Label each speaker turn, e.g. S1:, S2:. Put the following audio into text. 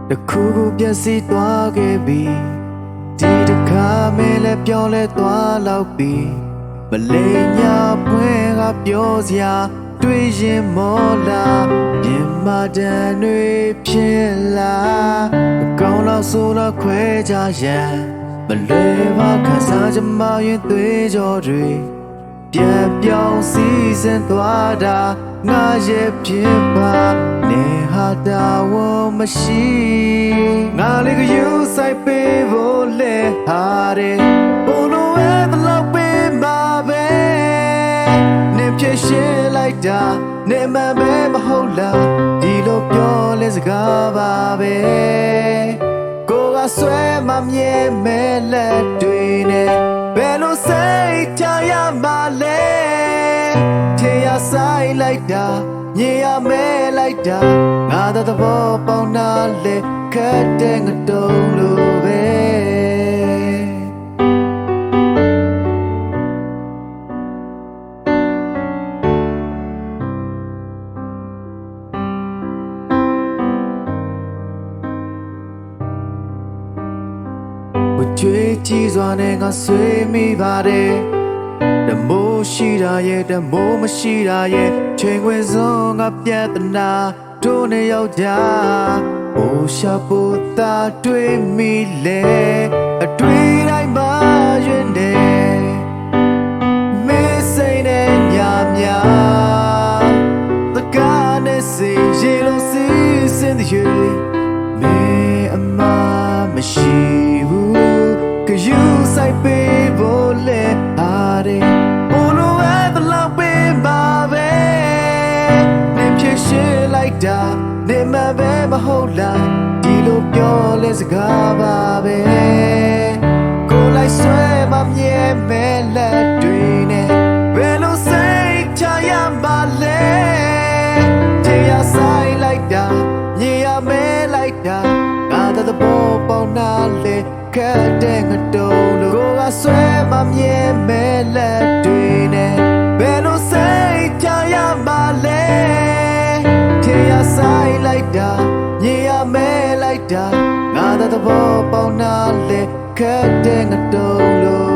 S1: The Kugu Biasi Dwagabi Did the Kamele Piole Dwalabi Malaya Puen up yours ya Dwijin Mola Yimada Nui Pila Gona Sula Kweja Yan Maleva Kasajama Yin Dui Jodri ပြန်ပြောင်းစီစဉ်သွားတာငါရဲ့ဖြစ်ပါနေဟာတာဝမရှိငါလေးကယူဆိုင်ပေးဖို့လဲဟာတယ်ဘလို့ဝဲဘလို့ပေးမှာပဲနေဖြစ်ရှင်းလိုက်တာနေမှန်ပဲမဟုတ်လားဒီလိုပြောလဲစကားပါပဲကိုကဆွဲမမြဲမဲလက်တွေနဲ့ဘယ်လိုစိတ်ချရမှာလဲထင်ရဆိုင်လိုက်တာညင်ရမဲလိုက်တာငါသဘောပေါက်နာလေခက်တဲ့ငတုံးလိုပဲကြွေးကြီးစွာနဲ့ငါဆွေးမိပါတယ်တမိုးရှိတာရဲ့တမိုးမရှိတာရဲ့ချိန်ခွင်စုံငါပြတ်တနာတို့နဲ့ယောက်ျားဟိုရှာဖို့တာတွေးမိလေအတွေ့တိုင်းမှာရွံ့နေမေးစိတ်နဲ့ညာညာသကားနဲ့စိတ်ရေလုံးစီးစင်တဲ့မေးအမမရှိYou say baby let are Bolo at the lamp baby Name shit like that Name my baby whole life Dilo pure let's go baby Go like swim I'm yeah me let doing it Velo say chaya male Chaya say like that Yeah me like that Got the ball on nale ခက်တဲ့ငတုံးလို့ကိုကဆွဲမမြဲမဲလက်တွေနဲ့ဘယ်လိုစိတ်ချရမှာလဲထင်ရဆိုင်လိုက်တာညင်ရမဲလိုက်တာငါသဘောပေါက်နာလေခက်တဲ့ငတုံးလို့